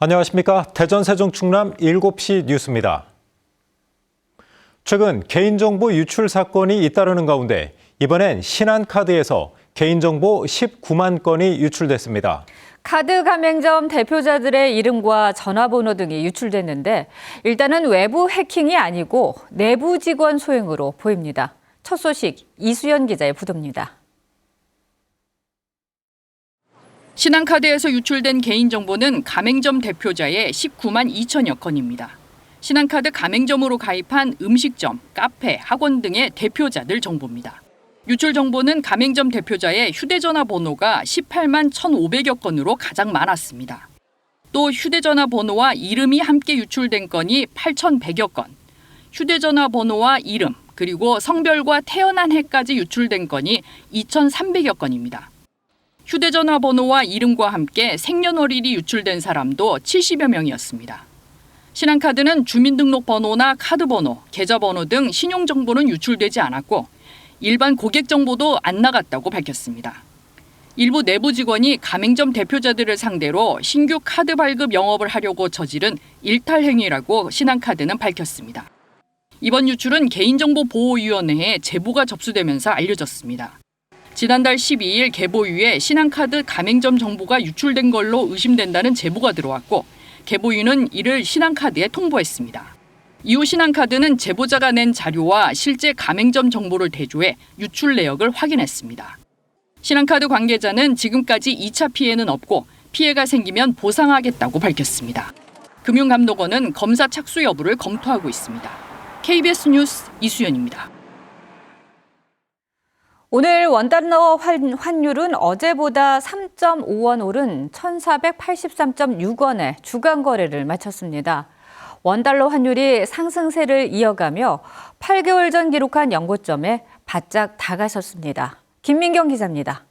안녕하십니까. 대전 세종 충남 7시 뉴스입니다. 최근 개인정보 유출 사건이 잇따르는 가운데 이번엔 신한카드에서 개인정보 19만 건이 유출됐습니다. 카드 가맹점 대표자들의 이름과 전화번호 등이 유출됐는데 일단은 외부 해킹이 아니고 내부 직원 소행으로 보입니다. 첫 소식 이수연 기자의 보도입니다. 신한카드에서 유출된 개인정보는 가맹점 대표자의 19만 2천여 건입니다. 신한카드 가맹점으로 가입한 음식점, 카페, 학원 등의 대표자들 정보입니다. 유출 정보는 가맹점 대표자의 휴대전화 번호가 18만 1,500여 건으로 가장 많았습니다. 또 휴대전화 번호와 이름이 함께 유출된 건이 8,100여 건, 휴대전화 번호와 이름, 그리고 성별과 태어난 해까지 유출된 건이 2,300여 건입니다. 휴대전화 번호와 이름과 함께 생년월일이 유출된 사람도 70여 명이었습니다. 신한카드는 주민등록번호나 카드번호, 계좌번호 등 신용정보는 유출되지 않았고 일반 고객 정보도 안 나갔다고 밝혔습니다. 일부 내부 직원이 가맹점 대표자들을 상대로 신규 카드 발급 영업을 하려고 저지른 일탈 행위라고 신한카드는 밝혔습니다. 이번 유출은 개인정보보호위원회에 제보가 접수되면서 알려졌습니다. 지난달 12일 개보위에 신한카드 가맹점 정보가 유출된 걸로 의심된다는 제보가 들어왔고 개보위는 이를 신한카드에 통보했습니다. 이후 신한카드는 제보자가 낸 자료와 실제 가맹점 정보를 대조해 유출 내역을 확인했습니다. 신한카드 관계자는 지금까지 2차 피해는 없고 피해가 생기면 보상하겠다고 밝혔습니다. 금융감독원은 검사 착수 여부를 검토하고 있습니다. KBS 뉴스 이수연입니다. 오늘 원달러 환율은 어제보다 3.5원 오른 1,483.6원에 주간 거래를 마쳤습니다. 원달러 환율이 상승세를 이어가며 8개월 전 기록한 연고점에 바짝 다가섰습니다. 김민경 기자입니다.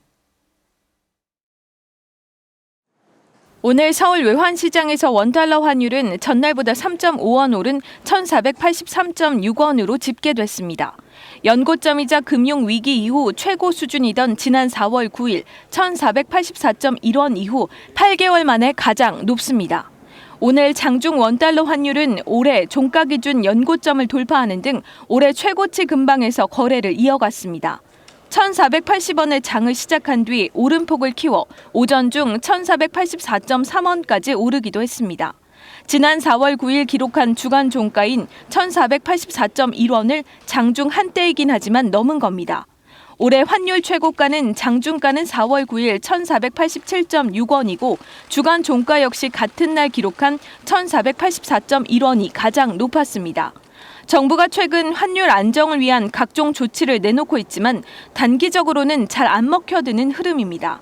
오늘 서울 외환시장에서 원달러 환율은 전날보다 3.5원 오른 1,483.6원으로 집계됐습니다. 연고점이자 금융위기 이후 최고 수준이던 지난 4월 9일 1,484.1원 이후 8개월 만에 가장 높습니다. 오늘 장중 원달러 환율은 올해 종가 기준 연고점을 돌파하는 등 올해 최고치 근방에서 거래를 이어갔습니다. 1,480원의 장을 시작한 뒤 오름폭을 키워 오전 중 1,484.3원까지 오르기도 했습니다. 지난 4월 9일 기록한 주간 종가인 1,484.1원을 장중 한때이긴 하지만 넘은 겁니다. 올해 환율 최고가는 장중가는 4월 9일 1,487.6원이고 주간 종가 역시 같은 날 기록한 1,484.1원이 가장 높았습니다. 정부가 최근 환율 안정을 위한 각종 조치를 내놓고 있지만 단기적으로는 잘 안 먹혀드는 흐름입니다.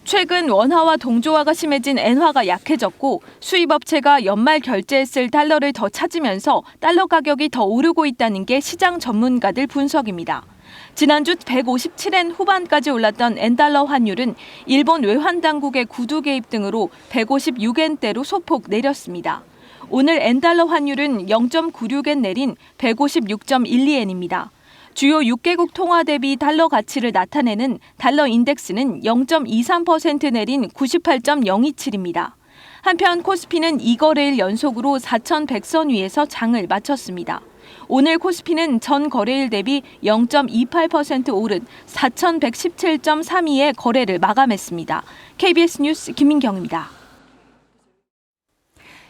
최근 원화와 동조화가 심해진 엔화가 약해졌고 수입업체가 연말 결제했을 달러를 더 찾으면서 달러 가격이 더 오르고 있다는 게 시장 전문가들 분석입니다. 지난주 157엔 후반까지 올랐던 엔달러 환율은 일본 외환당국의 구두 개입 등으로 156엔대로 소폭 내렸습니다. 오늘 엔달러 환율은 0.96엔 내린 156.12엔입니다. 주요 6개국 통화 대비 달러 가치를 나타내는 달러 인덱스는 0.23% 내린 98.027입니다. 한편 코스피는 2거래일 연속으로 4,100선 위에서 장을 마쳤습니다. 오늘 코스피는 전 거래일 대비 0.28% 오른 4,117.32의 거래를 마감했습니다. KBS 뉴스 김민경입니다.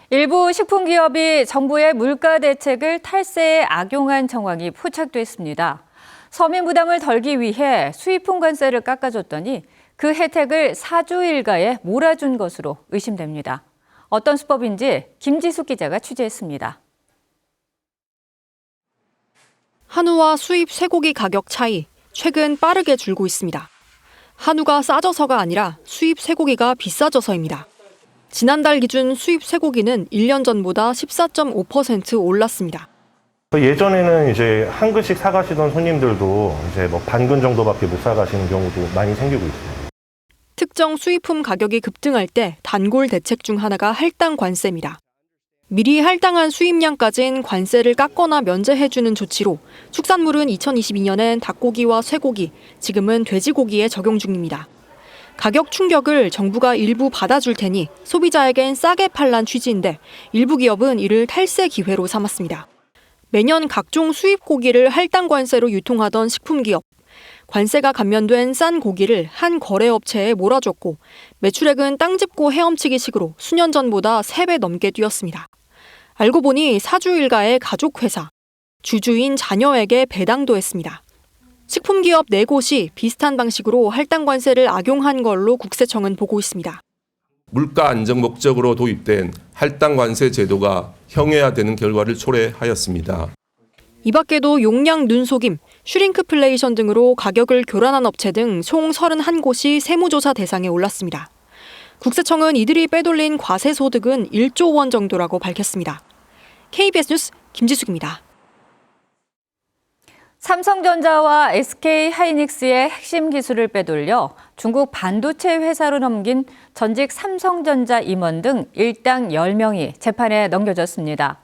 일부 식품기업이 정부의 물가 대책을 탈세에 악용한 정황이 포착됐습니다. 서민 부담을 덜기 위해 수입품 관세를 깎아줬더니 그 혜택을 사주 일가에 몰아준 것으로 의심됩니다. 어떤 수법인지 김지숙 기자가 취재했습니다. 한우와 수입 쇠고기 가격 차이, 최근 빠르게 줄고 있습니다. 한우가 싸져서가 아니라 수입 쇠고기가 비싸져서입니다. 지난달 기준 수입 쇠고기는 1년 전보다 14.5% 올랐습니다. 예전에는 이제 한 근씩 사가시던 손님들도 이제 뭐 반근 정도밖에 못 사가시는 경우도 많이 생기고 있습니다. 특정 수입품 가격이 급등할 때 단골 대책 중 하나가 할당 관세입니다. 미리 할당한 수입량까지는 관세를 깎거나 면제해주는 조치로 축산물은 2022년엔 닭고기와 쇠고기, 지금은 돼지고기에 적용 중입니다. 가격 충격을 정부가 일부 받아줄 테니 소비자에겐 싸게 팔란 취지인데 일부 기업은 이를 탈세 기회로 삼았습니다. 매년 각종 수입 고기를 할당 관세로 유통하던 식품기업. 관세가 감면된 싼 고기를 한 거래업체에 몰아줬고 매출액은 땅 짚고 헤엄치기식으로 수년 전보다 3배 넘게 뛰었습니다. 알고 보니 사주 일가의 가족회사, 주주인 자녀에게 배당도 했습니다. 식품기업 4곳이 비슷한 방식으로 할당 관세를 악용한 걸로 국세청은 보고 있습니다. 물가 안정 목적으로 도입된 할당 관세 제도가 형해화되는 결과를 초래하였습니다. 이 밖에도 용량 눈속임, 슈링크플레이션 등으로 가격을 교란한 업체 등 총 31곳이 세무조사 대상에 올랐습니다. 국세청은 이들이 빼돌린 과세 소득은 1조 원 정도라고 밝혔습니다. KBS 뉴스 김지숙입니다. 삼성전자와 SK하이닉스의 핵심 기술을 빼돌려 중국 반도체 회사로 넘긴 전직 삼성전자 임원 등 일당 10명이 재판에 넘겨졌습니다.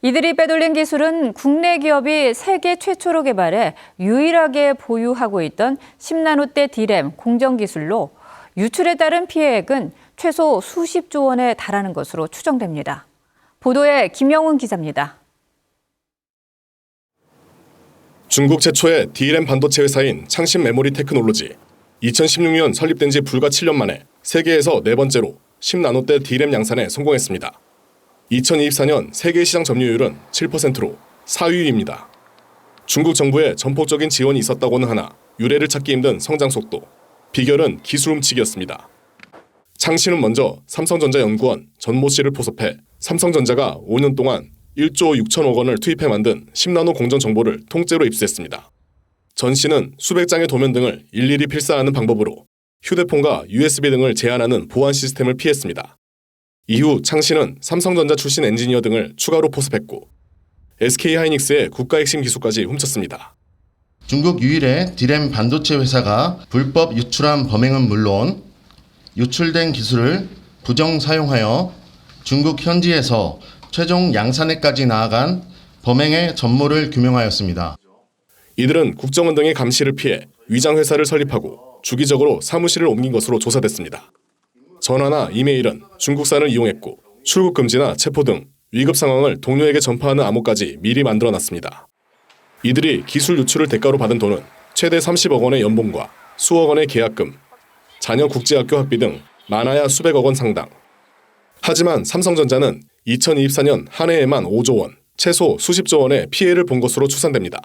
이들이 빼돌린 기술은 국내 기업이 세계 최초로 개발해 유일하게 보유하고 있던 10나노대 D램 공정 기술로 유출에 따른 피해액은 최소 수십조 원에 달하는 것으로 추정됩니다. 보도에 김영훈 기자입니다. 중국 최초의 D램 반도체 회사인 창신 메모리 테크놀로지. 2016년 설립된 지 불과 7년 만에 세계에서 4번째로 10나노대 D램 양산에 성공했습니다. 2024년 세계 시장 점유율은 7%로 4위입니다. 중국 정부의 전폭적인 지원이 있었다고는 하나 유례를 찾기 힘든 성장 속도, 비결은 기술 훔치기였습니다. 창신은 먼저 삼성전자 연구원 전모 씨를 포섭해 삼성전자가 5년 동안 1조 6천억 원을 투입해 만든 10나노 공정 정보를 통째로 입수했습니다. 전 씨는 수백 장의 도면 등을 일일이 필사하는 방법으로 휴대폰과 USB 등을 제한하는 보안 시스템을 피했습니다. 이후 창 씨는 삼성전자 출신 엔지니어 등을 추가로 포섭했고 SK하이닉스의 국가 핵심 기술까지 훔쳤습니다. 중국 유일의 D램 반도체 회사가 불법 유출한 범행은 물론 유출된 기술을 부정 사용하여 중국 현지에서 최종 양산에까지 나아간 범행의 전모를 규명하였습니다. 이들은 국정원 등의 감시를 피해 위장 회사를 설립하고 주기적으로 사무실을 옮긴 것으로 조사됐습니다. 전화나 이메일은 중국산을 이용했고 출국 금지나 체포 등 위급 상황을 동료에게 전파하는 암호까지 미리 만들어놨습니다. 이들이 기술 유출을 대가로 받은 돈은 최대 30억 원의 연봉과 수억 원의 계약금, 자녀 국제학교 학비 등 많아야 수백억 원 상당. 하지만 삼성전자는 2024년 한 해에만 5조 원, 최소 수십조 원의 피해를 본 것으로 추산됩니다.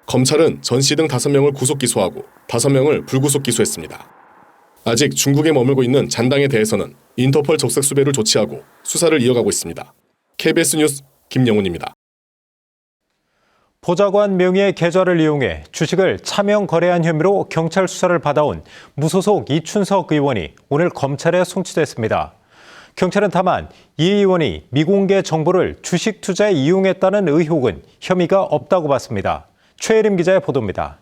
검찰은 전 씨 등 5명을 구속 기소하고 5명을 불구속 기소했습니다. 아직 중국에 머물고 있는 잔당에 대해서는 인터폴 적색 수배를 조치하고 수사를 이어가고 있습니다. KBS 뉴스 김영훈입니다. 보좌관 명의의 계좌를 이용해 주식을 차명 거래한 혐의로 경찰 수사를 받아온 무소속 이춘석 의원이 오늘 검찰에 송치됐습니다. 경찰은 다만 이 의원이 미공개 정보를 주식 투자에 이용했다는 의혹은 혐의가 없다고 봤습니다. 최혜림 기자의 보도입니다.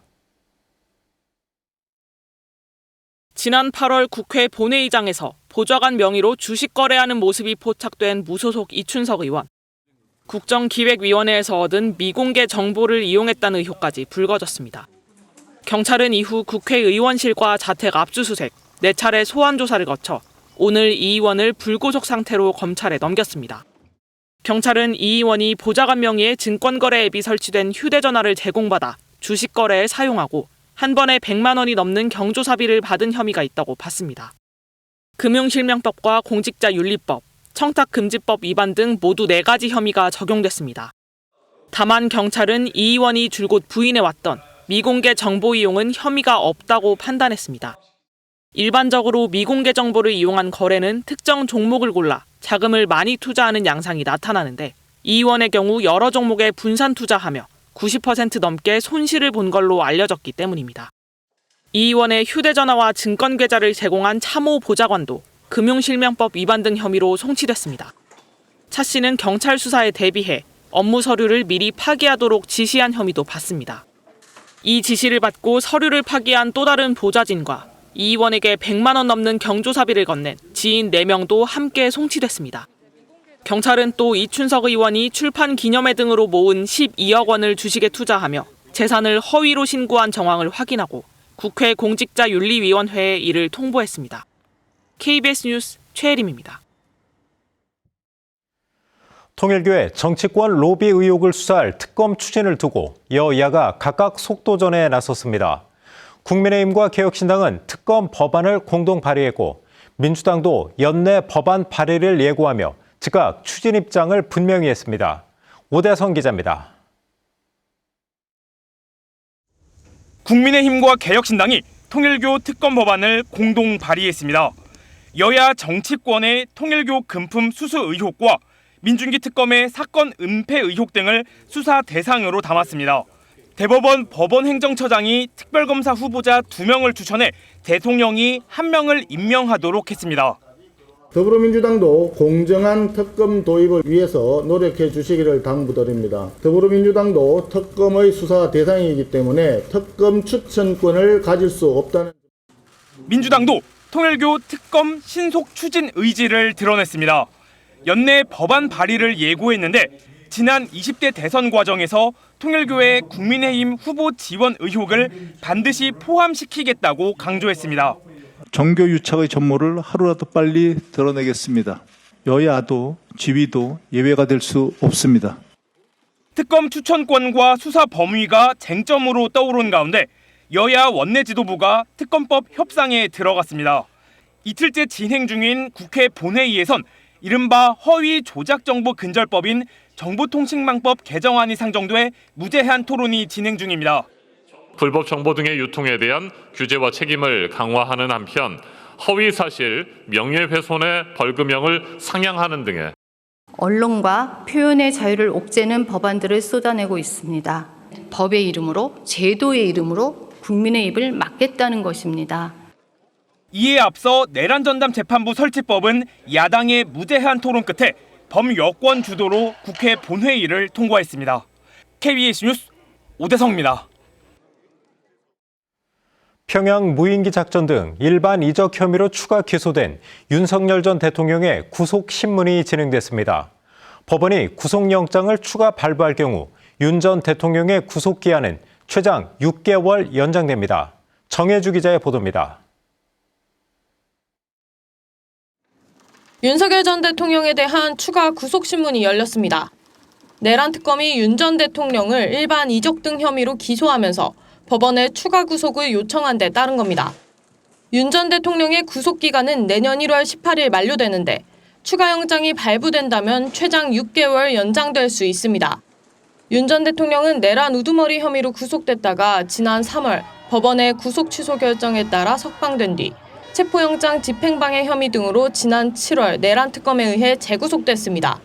지난 8월 국회 본회의장에서 보좌관 명의로 주식 거래하는 모습이 포착된 무소속 이춘석 의원. 국정기획위원회에서 얻은 미공개 정보를 이용했다는 의혹까지 불거졌습니다. 경찰은 이후 국회의원실과 자택 압수수색, 4차례 소환 조사를 거쳐 오늘 이 의원을 불구속 상태로 검찰에 넘겼습니다. 경찰은 이 의원이 보좌관 명의의 증권거래 앱이 설치된 휴대전화를 제공받아 주식 거래에 사용하고 한 번에 100만 원이 넘는 경조사비를 받은 혐의가 있다고 봤습니다. 금융실명법과 공직자윤리법, 청탁금지법 위반 등 모두 4가지 혐의가 적용됐습니다. 다만 경찰은 이 의원이 줄곧 부인해왔던 미공개 정보 이용은 혐의가 없다고 판단했습니다. 일반적으로 미공개 정보를 이용한 거래는 특정 종목을 골라 자금을 많이 투자하는 양상이 나타나는데 이 의원의 경우 여러 종목에 분산 투자하며 90% 넘게 손실을 본 걸로 알려졌기 때문입니다. 이 의원의 휴대전화와 증권계좌를 제공한 참호 보좌관도 금융실명법 위반 등 혐의로 송치됐습니다. 차 씨는 경찰 수사에 대비해 업무 서류를 미리 파기하도록 지시한 혐의도 받습니다. 이 지시를 받고 서류를 파기한 또 다른 보좌진과 이 의원에게 100만 원 넘는 경조사비를 건넨 지인 4명도 함께 송치됐습니다. 경찰은 또 이춘석 의원이 출판 기념회 등으로 모은 12억 원을 주식에 투자하며 재산을 허위로 신고한 정황을 확인하고 국회 공직자윤리위원회에 이를 통보했습니다. KBS 뉴스 최혜림입니다. 통일교의 정치권 로비 의혹을 수사할 특검 추진을 두고 여야가 각각 속도전에 나섰습니다. 국민의힘과 개혁신당은 특검 법안을 공동 발의했고 민주당도 연내 법안 발의를 예고하며 즉각 추진 입장을 분명히 했습니다. 오대성 기자입니다. 국민의힘과 개혁신당이 통일교 특검 법안을 공동 발의했습니다. 여야 정치권의 통일교 금품 수수 의혹과 민중기 특검의 사건 은폐 의혹 등을 수사 대상으로 담았습니다. 대법원 법원행정처장이 특별검사 후보자 2명을 추천해 대통령이 1명을 임명하도록 했습니다. 더불어민주당도 공정한 특검 도입을 위해서 노력해 주시기를 당부드립니다. 더불어민주당도 특검의 수사 대상이기 때문에 특검 추천권을 가질 수 없다는. 민주당도 통일교 특검 신속 추진 의지를 드러냈습니다. 연내 법안 발의를 예고했는데 지난 20대 대선 과정에서 통일교의 국민의힘 후보 지원 의혹을 반드시 포함시키겠다고 강조했습니다. 종교 유착의 전모를 하루라도 빨리 드러내겠습니다. 여야도 지위도 예외가 될 수 없습니다. 특검 추천권과 수사 범위가 쟁점으로 떠오른 가운데 여야 원내 지도부가 특검법 협상에 들어갔습니다. 이틀째 진행 중인 국회 본회의에선 이른바 허위 조작정보 근절법인 정보통신망법 개정안이 상정돼 무제한 토론이 진행 중입니다. 불법 정보 등의 유통에 대한 규제와 책임을 강화하는 한편 허위 사실, 명예훼손의 벌금형을 상향하는 등의 언론과 표현의 자유를 옥죄는 법안들을 쏟아내고 있습니다. 법의 이름으로, 제도의 이름으로 국민의 입을 막겠다는 것입니다. 이에 앞서 내란전담 재판부 설치법은 야당의 무제한 토론 끝에 범여권 주도로 국회 본회의를 통과했습니다. KBS 뉴스 오대성입니다. 평양 무인기 작전 등 일반 이적 혐의로 추가 기소된 윤석열 전 대통령의 구속 신문이 진행됐습니다. 법원이 구속영장을 추가 발부할 경우 윤 전 대통령의 구속기한은 최장 6개월 연장됩니다. 정혜주 기자의 보도입니다. 윤석열 전 대통령에 대한 추가 구속신문이 열렸습니다. 내란 특검이 윤 전 대통령을 일반 이적 등 혐의로 기소하면서 법원에 추가 구속을 요청한 데 따른 겁니다. 윤 전 대통령의 구속기간은 내년 1월 18일 만료되는데 추가 영장이 발부된다면 최장 6개월 연장될 수 있습니다. 윤 전 대통령은 내란 우두머리 혐의로 구속됐다가 지난 3월 법원의 구속 취소 결정에 따라 석방된 뒤 체포영장 집행방해 혐의 등으로 지난 7월 내란 특검에 의해 재구속됐습니다.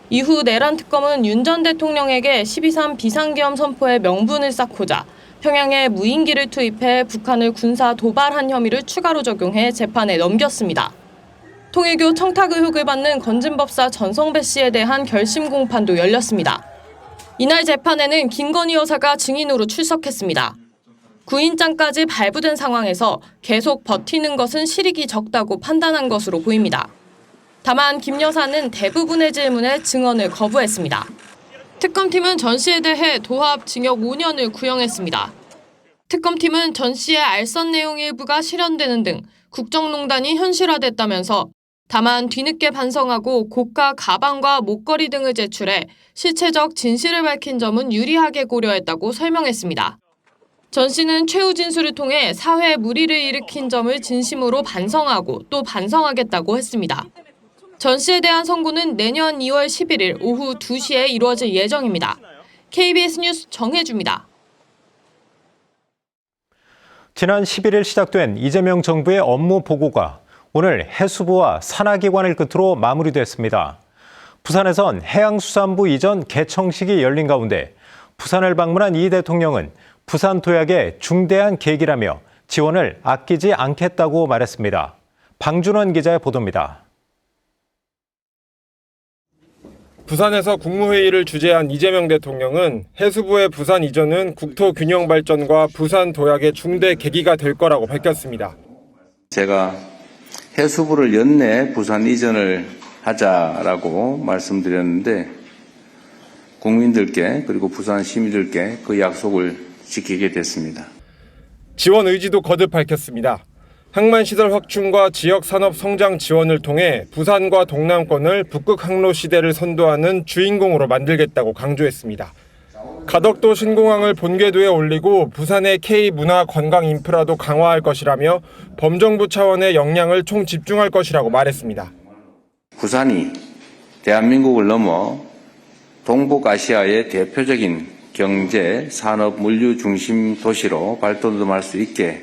이후 내란 특검은 윤 전 대통령에게 12.3 비상계엄 선포의 명분을 쌓고자 평양에 무인기를 투입해 북한을 군사 도발한 혐의를 추가로 적용해 재판에 넘겼습니다. 통일교 청탁 의혹을 받는 건진법사 전성배 씨에 대한 결심 공판도 열렸습니다. 이날 재판에는 김건희 여사가 증인으로 출석했습니다. 구인장까지 발부된 상황에서 계속 버티는 것은 실익이 적다고 판단한 것으로 보입니다. 다만 김 여사는 대부분의 질문에 증언을 거부했습니다. 특검팀은 전 씨에 대해 도합 징역 5년을 구형했습니다. 특검팀은 전 씨의 알선 내용 일부가 실현되는 등 국정농단이 현실화됐다면서 다만 뒤늦게 반성하고 고가 가방과 목걸이 등을 제출해 실체적 진실을 밝힌 점은 유리하게 고려했다고 설명했습니다. 전 씨는 최후 진술을 통해 사회에 무리를 일으킨 점을 진심으로 반성하고 또 반성하겠다고 했습니다. 전 씨에 대한 선고는 내년 2월 11일 오후 2시에 이루어질 예정입니다. KBS 뉴스 정혜주입니다. 지난 11일 시작된 이재명 정부의 업무 보고가 오늘 해수부와 산하기관을 끝으로 마무리됐습니다. 부산에선 해양수산부 이전 개청식이 열린 가운데 부산을 방문한 이 대통령은 부산 도약의 중대한 계기라며 지원을 아끼지 않겠다고 말했습니다. 방준원 기자의 보도입니다. 부산에서 국무회의를 주재한 이재명 대통령은 해수부의 부산 이전은 국토 균형 발전과 부산 도약의 중대 계기가 될 거라고 밝혔습니다. 제가 해수부를 연내 부산 이전을 하자라고 말씀드렸는데 국민들께 그리고 부산 시민들께 그 약속을 지키게 됐습니다. 지원 의지도 거듭 밝혔습니다. 항만시설 확충과 지역 산업 성장 지원을 통해 부산과 동남권을 북극 항로 시대를 선도하는 주인공으로 만들겠다고 강조했습니다. 가덕도 신공항을 본궤도에 올리고 부산의 K문화 관광 인프라도 강화할 것이라며 범정부 차원의 역량을 총 집중할 것이라고 말했습니다. 부산이 대한민국을 넘어 동북아시아의 대표적인 경제, 산업, 물류 중심 도시로 발돋움할 수 있게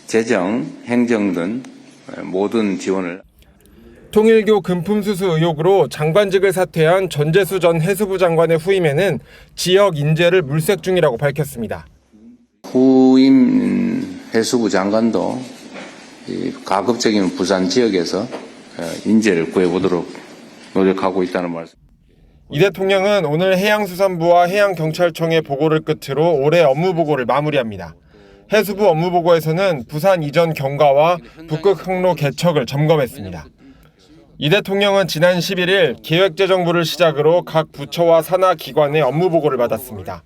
재정, 행정 등 모든 지원을. 통일교 금품수수 의혹으로 장관직을 사퇴한 전재수 전 해수부 장관의 후임에는 지역 인재를 물색 중이라고 밝혔습니다. 후임 해수부 장관도 가급적이면 부산 지역에서 인재를 구해보도록 노력하고 있다는 말씀. 이 대통령은 오늘 해양수산부와 해양경찰청의 보고를 끝으로 올해 업무보고를 마무리합니다. 해수부 업무보고에서는 부산 이전 경과와 북극 항로 개척을 점검했습니다. 이 대통령은 지난 11일 기획재정부를 시작으로 각 부처와 산하 기관의 업무보고를 받았습니다.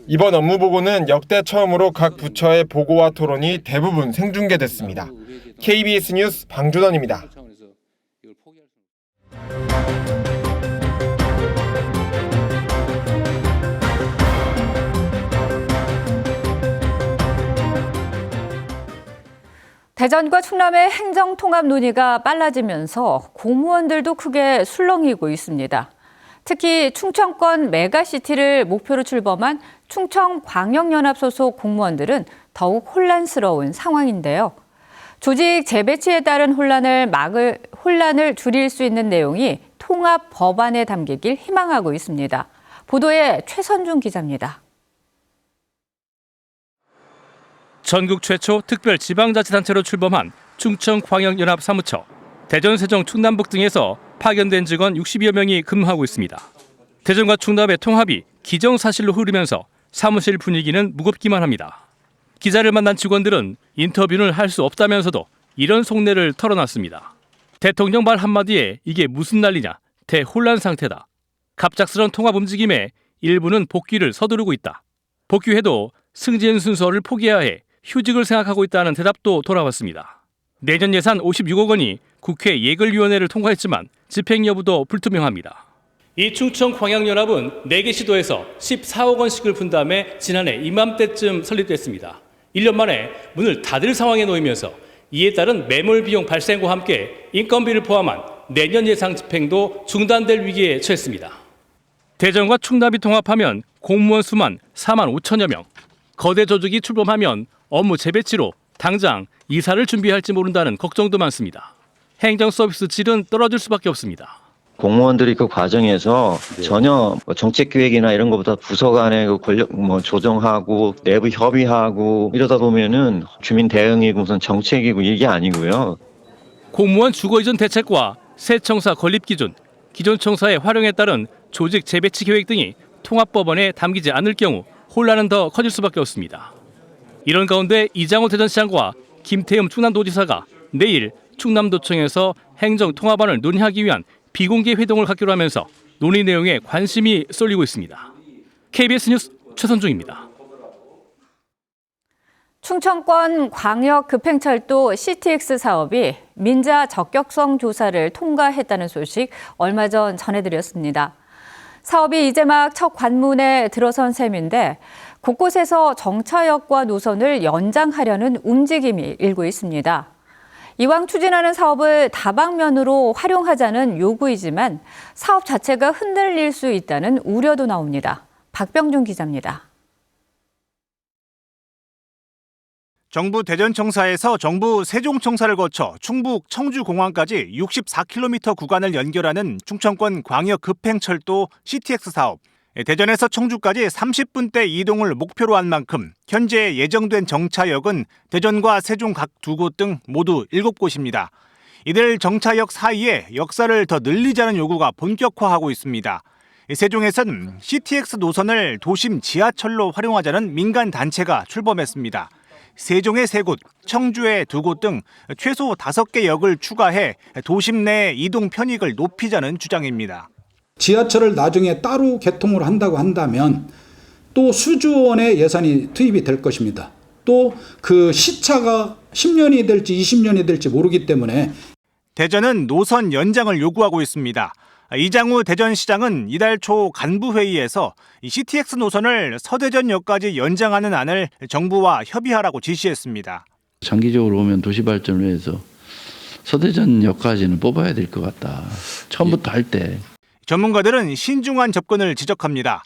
이번 업무보고는 역대 처음으로 각 부처의 보고와 토론이 대부분 생중계됐습니다. KBS 뉴스 방준원입니다. 대전과 충남의 행정통합 논의가 빨라지면서 공무원들도 크게 술렁이고 있습니다. 특히 충청권 메가시티를 목표로 출범한 충청광역연합 소속 공무원들은 더욱 혼란스러운 상황인데요. 조직 재배치에 따른 혼란을 줄일 수 있는 내용이 통합 법안에 담기길 희망하고 있습니다. 보도에 최선중 기자입니다. 전국 최초 특별 지방자치단체로 출범한 충청광역연합 사무처, 대전, 세종, 충남북 등에서 파견된 직원 60여 명이 근무하고 있습니다. 대전과 충남의 통합이 기정사실로 흐르면서 사무실 분위기는 무겁기만 합니다. 기자를 만난 직원들은 인터뷰를 할 수 없다면서도 이런 속내를 털어놨습니다. 대통령 말 한마디에 이게 무슨 난리냐, 대혼란 상태다. 갑작스런 통합 움직임에 일부는 복귀를 서두르고 있다. 복귀해도 승진 순서를 포기해야 해 휴직을 생각하고 있다는 대답도 돌아왔습니다. 내년 예산 56억 원이 국회 예결위원회를 통과했지만 집행 여부도 불투명합니다. 이 충청광역연합은 4개 시도에서 14억 원씩을 푼 다음에 지난해 이맘때쯤 설립됐습니다. 1년 만에 문을 닫을 상황에 놓이면서 이에 따른 매몰 비용 발생과 함께 인건비를 포함한 내년 예상 집행도 중단될 위기에 처했습니다. 대전과 충남이 통합하면 공무원 수만 4만 5천여 명. 거대 조직이 출범하면 업무 재배치로 당장 이사를 준비할지 모른다는 걱정도 많습니다. 행정 서비스 질은 떨어질 수밖에 없습니다. 공무원들이 그 과정에서 전혀 정책 기획이나 이런 것보다 부서 간의 그 권력 조정하고 내부 협의하고 이러다 보면은 주민 대응이고 무슨 정책이고 이게 아니고요. 공무원 주거 이전 대책과 새 청사 건립 기준, 기존 청사의 활용에 따른 조직 재배치 계획 등이 통합법안에 담기지 않을 경우 혼란은 더 커질 수밖에 없습니다. 이런 가운데 이장호 대전시장과 김태흠 충남도지사가 내일 충남도청에서 행정통합안을 논의하기 위한 비공개 회동을 갖기로 하면서 논의 내용에 관심이 쏠리고 있습니다. KBS 뉴스 최선중입니다. 충청권 광역급행철도 CTX 사업이 민자 적격성 조사를 통과했다는 소식 얼마 전 전해드렸습니다. 사업이 이제 막 첫 관문에 들어선 셈인데 곳곳에서 정차역과 노선을 연장하려는 움직임이 일고 있습니다. 이왕 추진하는 사업을 다방면으로 활용하자는 요구이지만 사업 자체가 흔들릴 수 있다는 우려도 나옵니다. 박병준 기자입니다. 정부 대전청사에서 정부 세종청사를 거쳐 충북 청주공항까지 64km 구간을 연결하는 충청권 광역급행철도 CTX 사업. 대전에서 청주까지 30분대 이동을 목표로 한 만큼 현재 예정된 정차역은 대전과 세종 각 2곳 등 모두 7곳입니다. 이들 정차역 사이에 역사를 더 늘리자는 요구가 본격화하고 있습니다. 세종에선 CTX 노선을 도심 지하철로 활용하자는 민간 단체가 출범했습니다. 세종의 3곳, 청주의 2곳 등 최소 5개 역을 추가해 도심 내 이동 편익을 높이자는 주장입니다. 지하철을 나중에 따로 개통을 한다고 한다면 또 수조 원의 예산이 투입이 될 것입니다. 또 그 시차가 10년이 될지 20년이 될지 모르기 때문에 대전은 노선 연장을 요구하고 있습니다. 이장우 대전시장은 이달 초 간부회의에서 이 CTX 노선을 서대전역까지 연장하는 안을 정부와 협의하라고 지시했습니다. 장기적으로 보면 도시 발전을 위해서 서대전역까지는 뽑아야 될 것 같다. 처음부터 할 때. 전문가들은 신중한 접근을 지적합니다.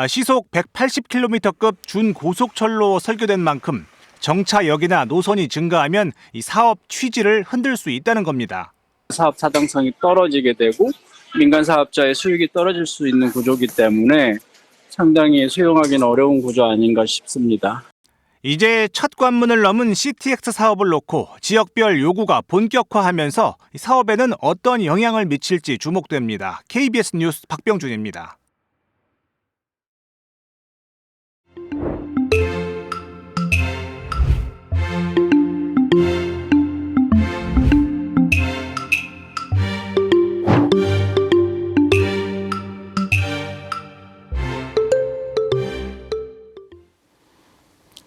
시속 180km급 준고속철로 설계된 만큼 정차역이나 노선이 증가하면 이 사업 취지를 흔들 수 있다는 겁니다. 사업 타당성이 떨어지게 되고 민간 사업자의 수익이 떨어질 수 있는 구조이기 때문에 상당히 수용하기는 어려운 구조 아닌가 싶습니다. 이제 첫 관문을 넘은 CTX 사업을 놓고 지역별 요구가 본격화하면서 사업에는 어떤 영향을 미칠지 주목됩니다. KBS 뉴스 박병준입니다.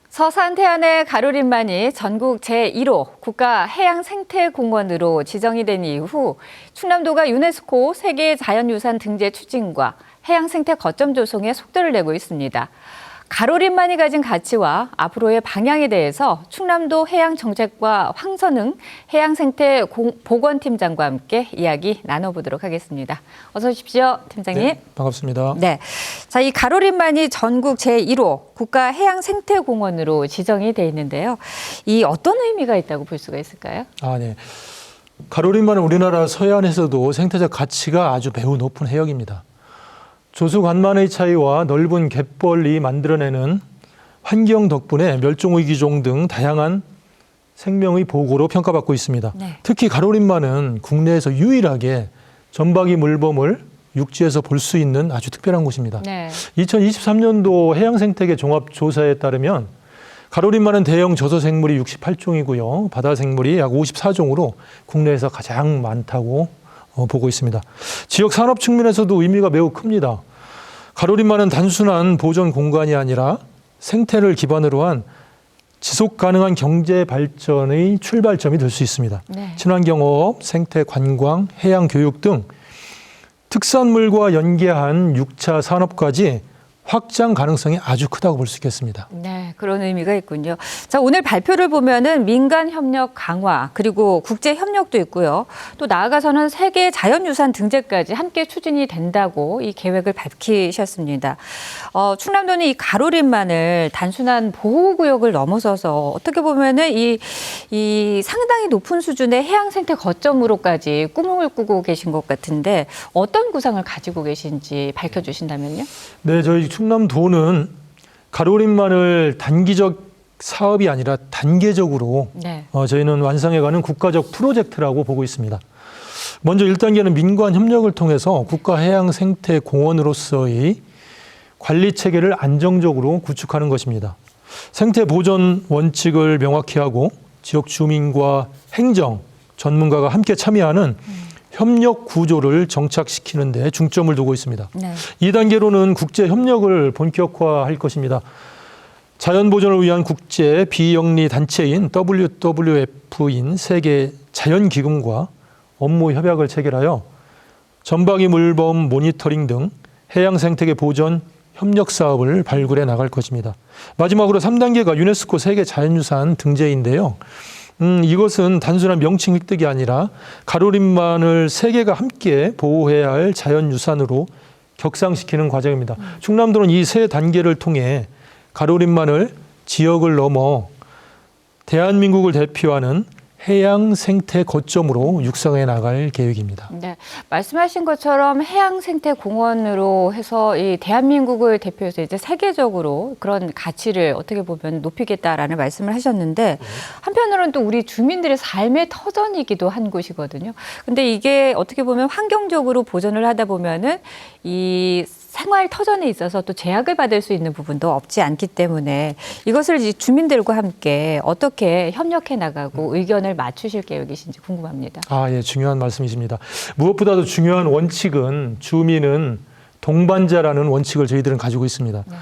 서산 태안의 가로림만이 전국 제1호 국가해양생태공원으로 지정이 된 이후 충남도가 유네스코 세계자연유산 등재 추진과 해양생태 거점 조성에 속도를 내고 있습니다. 가로림만이 가진 가치와 앞으로의 방향에 대해서 충남도 해양정책과 황선흥 해양생태보건팀장과 함께 이야기 나눠보도록 하겠습니다. 어서 오십시오, 팀장님. 네, 반갑습니다. 네, 자, 이 가로림만이 전국 제1호 국가해양생태공원으로 지정이 돼 있는데요. 이 어떤 의미가 있다고 볼 수가 있을까요? 네. 가로림만은 우리나라 서해안에서도 생태적 가치가 아주 매우 높은 해역입니다. 조수간만의 차이와 넓은 갯벌이 만들어내는 환경 덕분에 멸종위기종 등 다양한 생명의 보고로 평가받고 있습니다. 네. 특히 가로림만은 국내에서 유일하게 점박이 물범을 육지에서 볼 수 있는 아주 특별한 곳입니다. 네. 2023년도 해양생태계 종합조사에 따르면 가로림만은 대형 저서생물이 68종이고요. 바다생물이 약 54종으로 국내에서 가장 많다고 보고 있습니다. 지역 산업 측면에서도 의미가 매우 큽니다. 가로림만은 단순한 보존 공간이 아니라 생태를 기반으로 한 지속 가능한 경제 발전의 출발점이 될 수 있습니다. 네. 친환경어업, 생태 관광, 해양 교육 등 특산물과 연계한 6차 산업까지 확장 가능성이 아주 크다고 볼 수 있겠습니다. 네, 그런 의미가 있군요. 자, 오늘 발표를 보면은 민간 협력 강화 그리고 국제 협력도 있고요. 또 나아가서는 세계 자연유산 등재까지 함께 추진이 된다고 이 계획을 밝히셨습니다. 충남도는 이 가로림만을 단순한 보호구역을 넘어서서 어떻게 보면은 이 상당히 높은 수준의 해양생태 거점으로까지 꿈을 꾸고 계신 것 같은데 어떤 구상을 가지고 계신지 밝혀주신다면요? 네, 저희 충남도는 가로림만을 단기적 사업이 아니라 단계적으로 네. 저희는 완성해가는 국가적 프로젝트라고 보고 있습니다. 먼저 1단계는 민관 협력을 통해서 국가해양생태공원으로서의 관리 체계를 안정적으로 구축하는 것입니다. 생태 보존 원칙을 명확히 하고 지역 주민과 행정, 전문가가 함께 참여하는 협력 구조를 정착시키는 데 중점을 두고 있습니다. 네. 2단계로는 국제 협력을 본격화할 것입니다. 자연 보존을 위한 국제 비영리 단체인 WWF인 세계 자연기금과 업무 협약을 체결하여 점박이 물범 모니터링 등 해양 생태계 보존 협력 사업을 발굴해 나갈 것입니다. 마지막으로 3단계가 유네스코 세계 자연유산 등재인데요. 이것은 단순한 명칭 획득이 아니라 가로림만을 세계가 함께 보호해야 할 자연유산으로 격상시키는 과정입니다. 충남도는 이 세 단계를 통해 가로림만을 지역을 넘어 대한민국을 대표하는 해양 생태 거점으로 육성해 나갈 계획입니다. 네, 말씀하신 것처럼 해양 생태 공원으로 해서 이 대한민국을 대표해서 이제 세계적으로 그런 가치를 어떻게 보면 높이겠다라는 말씀을 하셨는데 한편으로는 또 우리 주민들의 삶의 터전이기도 한 곳이거든요. 근데 이게 어떻게 보면 환경적으로 보존을 하다 보면은 이 생활 터전에 있어서 또 제약을 받을 수 있는 부분도 없지 않기 때문에 이것을 이제 주민들과 함께 어떻게 협력해 나가고 의견을 맞추실 계획이신지 궁금합니다. 예, 중요한 말씀이십니다. 무엇보다도 중요한 원칙은 주민은 동반자라는 원칙을 저희들은 가지고 있습니다. 네.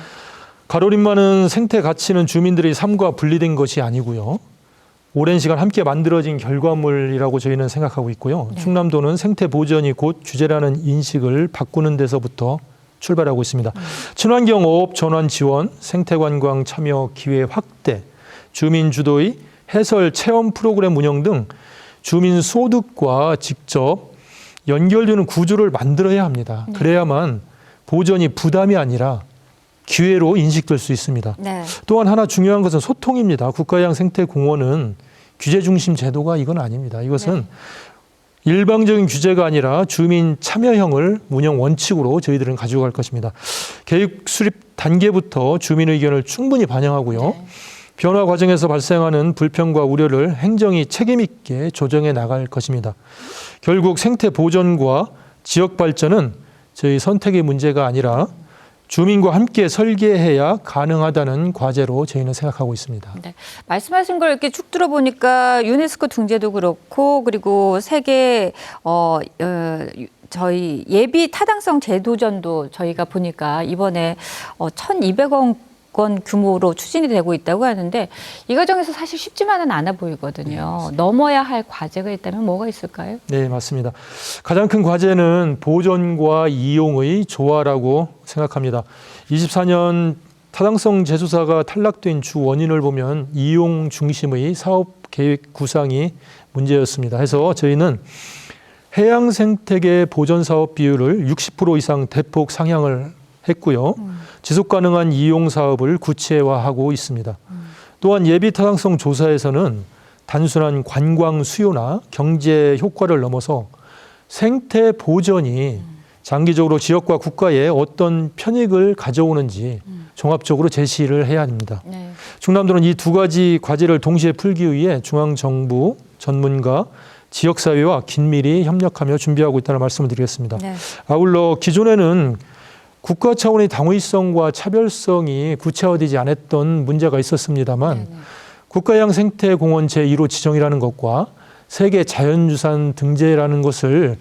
가로림만은 생태 가치는 주민들의 삶과 분리된 것이 아니고요. 오랜 시간 함께 만들어진 결과물이라고 저희는 생각하고 있고요. 충남도는 생태 보전이 곧 규제라는 인식을 바꾸는 데서부터 출발하고 있습니다. 친환경 어업 전환 지원, 생태관광 참여 기회 확대, 주민 주도의 해설 체험 프로그램 운영 등 주민 소득과 직접 연결되는 구조를 만들어야 합니다. 그래야만 보전이 부담이 아니라 기회로 인식될 수 있습니다. 또한 하나 중요한 것은 소통입니다. 국가해양 생태공원은 규제 중심 제도가 이건 아닙니다. 이것은 일방적인 규제가 아니라 주민 참여형을 운영 원칙으로 저희들은 가지고 갈 것입니다. 계획 수립 단계부터 주민 의견을 충분히 반영하고요. 변화 과정에서 발생하는 불평과 우려를 행정이 책임 있게 조정해 나갈 것입니다. 결국 생태 보전과 지역 발전은 저희 선택의 문제가 아니라 주민과 함께 설계해야 가능하다는 과제로 저희는 생각하고 있습니다. 말씀하신 걸 이렇게 쭉 들어보니까 유네스코 등재도 그렇고 그리고 세계 저희 예비 타당성 제도전도 저희가 보니까 이번에 1,200억 원 규모로 추진이 되고 있다고 하는데 이 과정에서 사실 쉽지만은 않아 보이거든요. 넘어야 할 과제가 있다면 뭐가 있을까요? 네, 맞습니다. 가장 큰 과제는 보전과 이용의 조화라고 생각합니다. 24년 타당성 재조사가 탈락된 주 원인을 보면 이용 중심의 사업 계획 구상이 문제였습니다. 해서 저희는 해양 생태계 보전 사업 비율을 60% 이상 대폭 상향을 했고요. 지속 가능한 이용 사업을 구체화하고 있습니다. 또한 예비 타당성 조사에서는 단순한 관광 수요나 경제 효과를 넘어서 생태 보전이 장기적으로 지역과 국가에 어떤 편익을 가져오는지 종합적으로 제시를 해야 합니다. 충남도는 이 두 가지 과제를 동시에 풀기 위해 중앙정부, 전문가, 지역사회와 긴밀히 협력하며 준비하고 있다는 말씀을 드리겠습니다. 아울러 기존에는 국가 차원의 당위성과 차별성이 구체화되지 않았던 문제가 있었습니다만 국가해양 생태공원 제1호 지정이라는 것과 세계 자연유산 등재라는 것을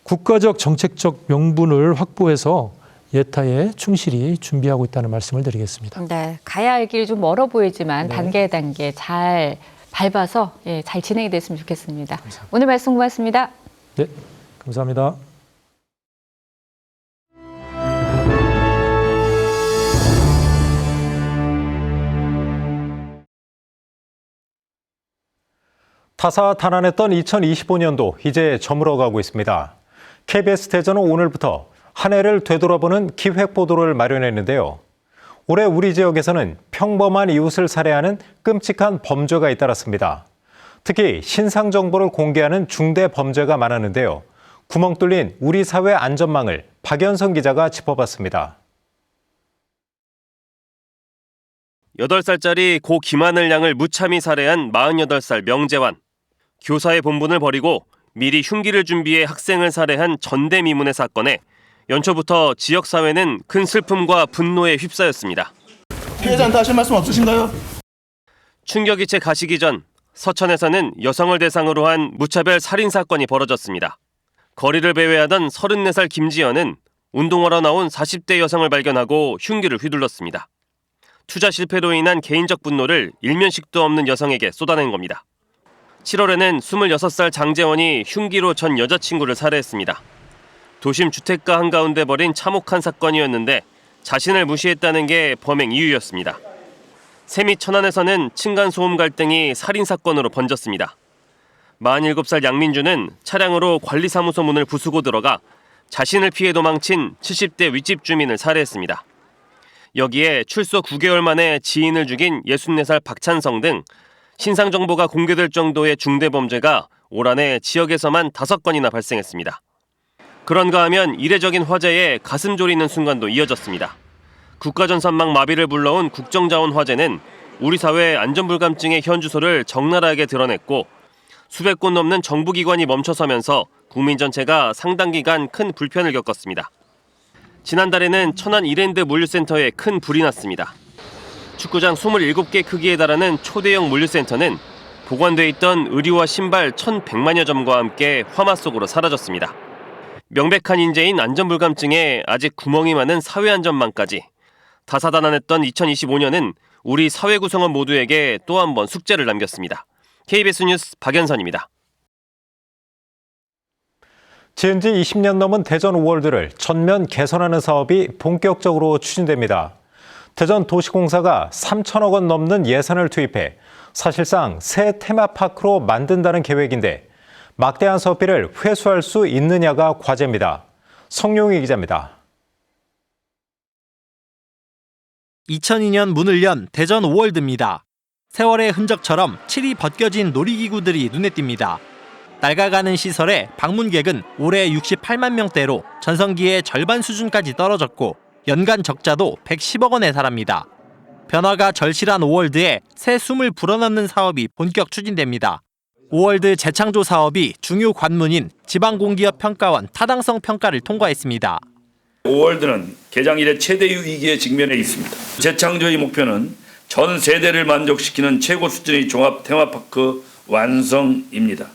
국가적 정책적 명분을 확보해서 예타에 충실히 준비하고 있다는 말씀을 드리겠습니다. 네, 가야 할 길이 좀 멀어 보이지만 단계 잘 밟아서 잘 진행이 됐으면 좋겠습니다. 감사합니다. 오늘 말씀 고맙습니다. 네, 감사합니다. 다사다난했던 2025년도 이제 저물어가고 있습니다. KBS 대전은 오늘부터 한 해를 되돌아보는 기획보도를 마련했는데요. 올해 우리 지역에서는 평범한 이웃을 살해하는 끔찍한 범죄가 잇따랐습니다. 특히 신상 정보를 공개하는 중대 범죄가 많았는데요. 구멍 뚫린 우리 사회 안전망을 박연성 기자가 짚어봤습니다. 8살짜리 고 김하늘 양을 무참히 살해한 48살 명재환. 교사의 본분을 버리고 미리 흉기를 준비해 학생을 살해한 전대미문의 사건에 연초부터 지역사회는 큰 슬픔과 분노에 휩싸였습니다. 피해자한테 하실 말씀 없으신가요? 충격이 채 가시기 전 서천에서는 여성을 대상으로 한 무차별 살인 사건이 벌어졌습니다. 거리를 배회하던 34살 김지연은 운동하러 나온 40대 여성을 발견하고 흉기를 휘둘렀습니다. 투자 실패로 인한 개인적 분노를 일면식도 없는 여성에게 쏟아낸 겁니다. 7월에는 26살 장재원이 흉기로 전 여자친구를 살해했습니다. 도심 주택가 한가운데 벌인 참혹한 사건이었는데 자신을 무시했다는 게 범행 이유였습니다. 세미 천안에서는 층간소음 갈등이 살인사건으로 번졌습니다. 47살 양민주는 차량으로 관리사무소 문을 부수고 들어가 자신을 피해 도망친 70대 윗집 주민을 살해했습니다. 여기에 출소 9개월 만에 지인을 죽인 64살 박찬성 등 신상 정보가 공개될 정도의 중대 범죄가 올 한 해 지역에서만 5건이나 발생했습니다. 그런가 하면 이례적인 화재에 가슴 졸이는 순간도 이어졌습니다. 국가전선망 마비를 불러온 국정자원 화재는 우리 사회 안전불감증의 현주소를 적나라하게 드러냈고 수백 곳 넘는 정부기관이 멈춰서면서 국민 전체가 상당 기간 큰 불편을 겪었습니다. 지난달에는 천안 이랜드 물류센터에 큰 불이 났습니다. 축구장 27개 크기에 달하는 초대형 물류센터는 보관돼 있던 의류와 신발 1,100만여 점과 함께 화마 속으로 사라졌습니다. 명백한 인재인 안전불감증에 아직 구멍이 많은 사회안전망까지 다사다난했던 2025년은 우리 사회 구성원 모두에게 또 한 번 숙제를 남겼습니다. KBS 뉴스 박연선입니다. 지은 지 20년 넘은 대전 우월드를 전면 개선하는 사업이 본격적으로 추진됩니다. 대전도시공사가 3천억 원 넘는 예산을 투입해 사실상 새 테마파크로 만든다는 계획인데 막대한 사업비를 회수할 수 있느냐가 과제입니다. 성룡희 기자입니다. 2002년 문을 연 대전 우월드입니다. 세월의 흔적처럼 칠이 벗겨진 놀이기구들이 눈에 띕니다. 낡아가는 시설에 방문객은 올해 68만 명대로 전성기의 절반 수준까지 떨어졌고 연간 적자도 110억 원에 달합니다. 변화가 절실한 우월드에 새 숨을 불어넣는 사업이 본격 추진됩니다. 우월드 재창조 사업이 중요 관문인 지방공기업 평가원 타당성 평가를 통과했습니다. 우월드는 개장 이래 최대의 위기에 직면해 있습니다. 재창조의 목표는 전 세대를 만족시키는 최고 수준의 종합 테마파크 완성입니다.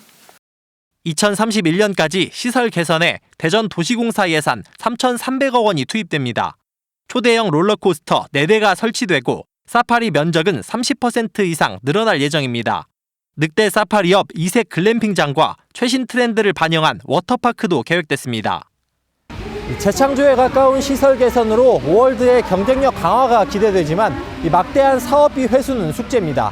2031년까지 시설 개선에 대전도시공사 예산 3,300억 원이 투입됩니다. 초대형 롤러코스터 4대가 설치되고 사파리 면적은 30% 이상 늘어날 예정입니다. 늑대 사파리 옆 이색 글램핑장과 최신 트렌드를 반영한 워터파크도 계획됐습니다. 재창조에 가까운 시설 개선으로 우월드의 경쟁력 강화가 기대되지만 이 막대한 사업비 회수는 숙제입니다.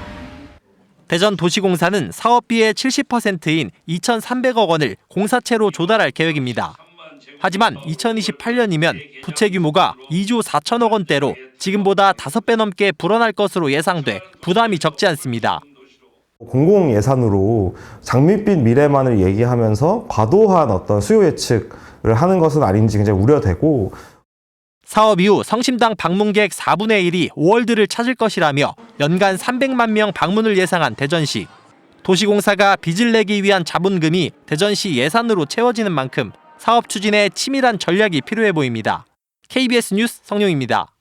대전도시공사는 사업비의 70%인 2,300억 원을 공사채로 조달할 계획입니다. 하지만 2028년이면 부채 규모가 2조 4천억 원대로 지금보다 5배 넘게 불어날 것으로 예상돼 부담이 적지 않습니다. 공공 예산으로 장밋빛 미래만을 얘기하면서 과도한 어떤 수요 예측을 하는 것은 아닌지 굉장히 우려되고, 사업 이후 성심당 방문객 4분의 1이 우월드를 찾을 것이라며 연간 300만 명 방문을 예상한 대전시. 도시공사가 빚을 내기 위한 자본금이 대전시 예산으로 채워지는 만큼 사업 추진에 치밀한 전략이 필요해 보입니다. KBS 뉴스 성룡입니다.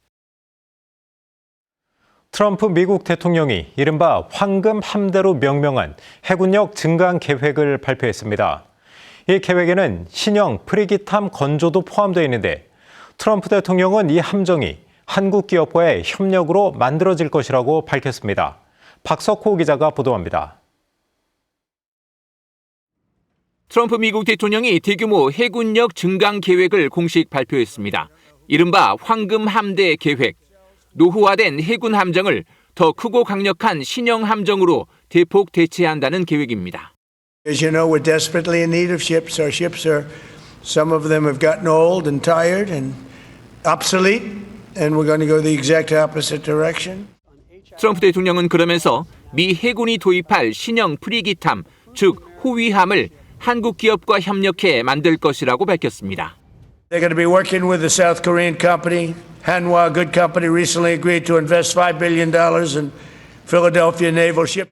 트럼프 미국 대통령이 이른바 황금 함대로 명명한 해군력 증강 계획을 발표했습니다. 이 계획에는 신형 프리기탐 건조도 포함되어 있는데 트럼프 대통령은 이 함정이 한국 기업과의 협력으로 만들어질 것이라고 밝혔습니다. 박석호 기자가 보도합니다. 트럼프 미국 대통령이 대규모 해군력 증강 계획을 공식 발표했습니다. 이른바 황금 함대 계획. 노후화된 해군 함정을 더 크고 강력한 신형 함정으로 대폭 대체한다는 계획입니다. As you know, we're desperately in need of ships. Our ships are, some of them have gotten old and tired and obsolete, and we're going to go the exact opposite direction. 트럼프 대통령은 그러면서 미 해군이 도입할 신형 프리기탐, 즉 호위함을 한국 기업과 협력해 만들 것이라고 밝혔습니다. They're going to be working with the South Korean company. Hanwha, a good company, recently agreed to invest $5 billion in Philadelphia naval ship.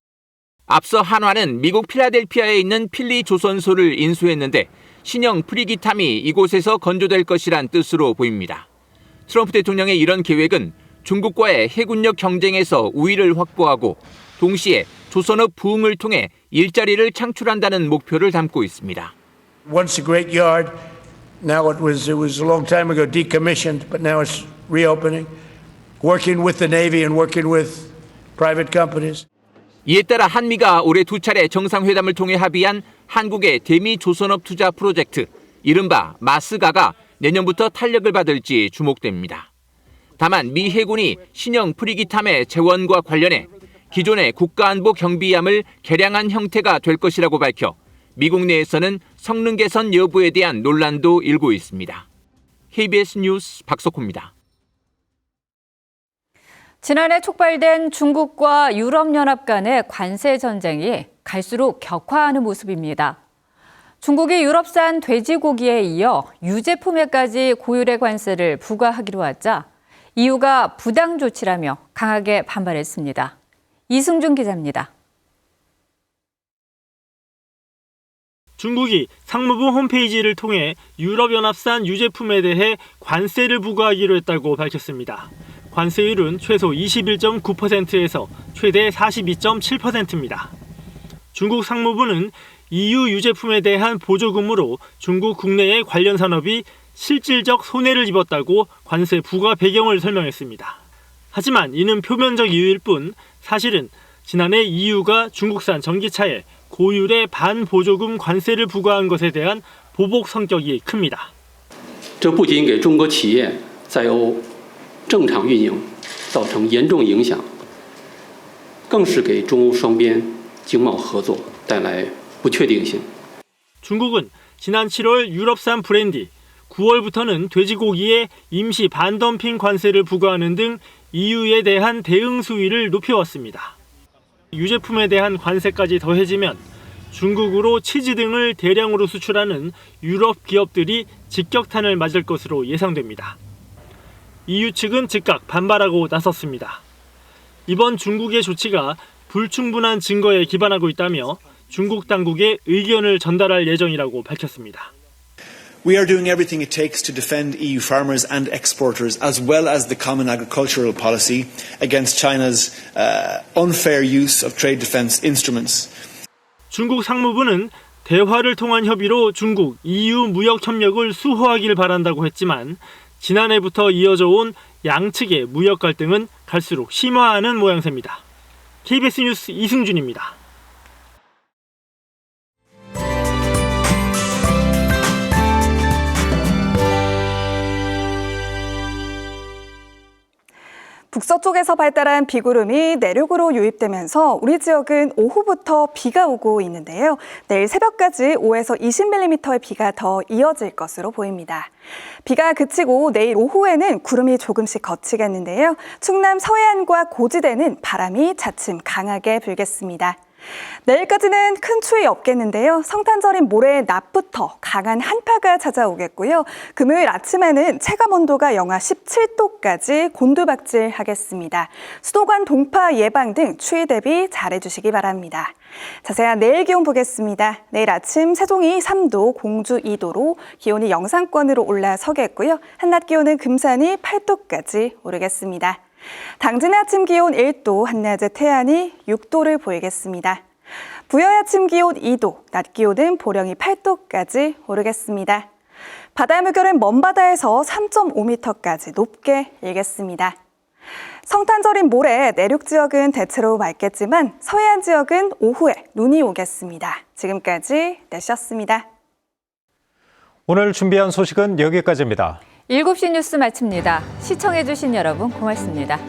앞서 한화는 미국 필라델피아에 있는 필리 조선소를 인수했는데 신형 프리기탐이 이곳에서 건조될 것이란 뜻으로 보입니다. 트럼프 대통령의 이런 계획은 중국과의 해군력 경쟁에서 우위를 확보하고 동시에 조선업 부흥을 통해 일자리를 창출한다는 목표를 담고 있습니다. Once a great yard, now it was a long time ago decommissioned, but now it's reopening, working with the Navy and working with private companies. 이에 따라 한미가 올해 2차례 정상회담을 통해 합의한 한국의 대미 조선업 투자 프로젝트, 이른바 마스가가 내년부터 탄력을 받을지 주목됩니다. 다만 미 해군이 신형 프리기탐의 재원과 관련해 기존의 국가안보 경비함을 개량한 형태가 될 것이라고 밝혀 미국 내에서는 성능 개선 여부에 대한 논란도 일고 있습니다. KBS 뉴스 박석호입니다. 지난해 촉발된 중국과 유럽연합 간의 관세 전쟁이 갈수록 격화하는 모습입니다. 중국이 유럽산 돼지고기에 이어 유제품에까지 고율의 관세를 부과하기로 하자 EU가 부당 조치라며 강하게 반발했습니다. 이승준 기자입니다. 중국이 상무부 홈페이지를 통해 유럽연합산 유제품에 대해 관세를 부과하기로 했다고 밝혔습니다. 관세율은 최소 21.9%에서 최대 42.7%입니다. 중국 상무부는 EU 유제품에 대한 보조금으로 중국 국내의 관련 산업이 실질적 손해를 입었다고 관세 부과 배경을 설명했습니다. 하지만 이는 표면적 이유일 뿐 사실은 지난해 EU가 중국산 전기차에 고율의 반보조금 관세를 부과한 것에 대한 보복 성격이 큽니다. 这不仅给中国企业在欧正常运营造成严重影响，更是给中欧双边经贸合作带来不确定性。 중국은 지난 7월 유럽산 브랜디, 9월부터는 돼지고기에 임시 반덤핑 관세를 부과하는 등 EU에 대한 대응 수위를 높여왔습니다. 유제품에 대한 관세까지 더해지면 중국으로 치즈 등을 대량으로 수출하는 유럽 기업들이 직격탄을 맞을 것으로 예상됩니다. EU 측은 즉각 반발하고 나섰습니다. 이번 중국의 조치가 불충분한 증거에 기반하고 있다며 중국 당국에 의견을 전달할 예정이라고 밝혔습니다. We are doing everything it takes to defend EU farmers and exporters, as well as the common agricultural policy, against China's unfair use of trade defense instruments. 중국 상무부는 대화를 통한 협의로 중국, EU 무역 협력을 수호하길 바란다고 했지만 지난해부터 이어져 온 양측의 무역 갈등은 갈수록 심화하는 모양새입니다. KBS 뉴스 이승준입니다. 북서쪽에서 발달한 비구름이 내륙으로 유입되면서 우리 지역은 오후부터 비가 오고 있는데요. 내일 새벽까지 5에서 20mm의 비가 더 이어질 것으로 보입니다. 비가 그치고 내일 오후에는 구름이 조금씩 걷히겠는데요. 충남 서해안과 고지대는 바람이 차츰 강하게 불겠습니다. 내일까지는 큰 추위 없겠는데요. 성탄절인 모레 낮부터 강한 한파가 찾아오겠고요. 금요일 아침에는 체감온도가 영하 17도까지 곤두박질하겠습니다. 수도관 동파 예방 등 추위 대비 잘해주시기 바랍니다. 자세한 내일 기온 보겠습니다. 내일 아침 세종이 3도, 공주 2도로 기온이 영상권으로 올라서겠고요. 한낮 기온은 금산이 8도까지 오르겠습니다. 당진의 아침 기온 1도, 한낮의 태안이 6도를 보이겠습니다. 부여의 아침 기온 2도, 낮 기온은 보령이 8도까지 오르겠습니다. 바다의 물결은 먼바다에서 3.5m까지 높게 일겠습니다. 성탄절인 모레 내륙 지역은 대체로 맑겠지만 서해안 지역은 오후에 눈이 오겠습니다. 지금까지 내셨습니다. 오늘 준비한 소식은 여기까지입니다. 7시 뉴스 마칩니다. 시청해주신 여러분 고맙습니다.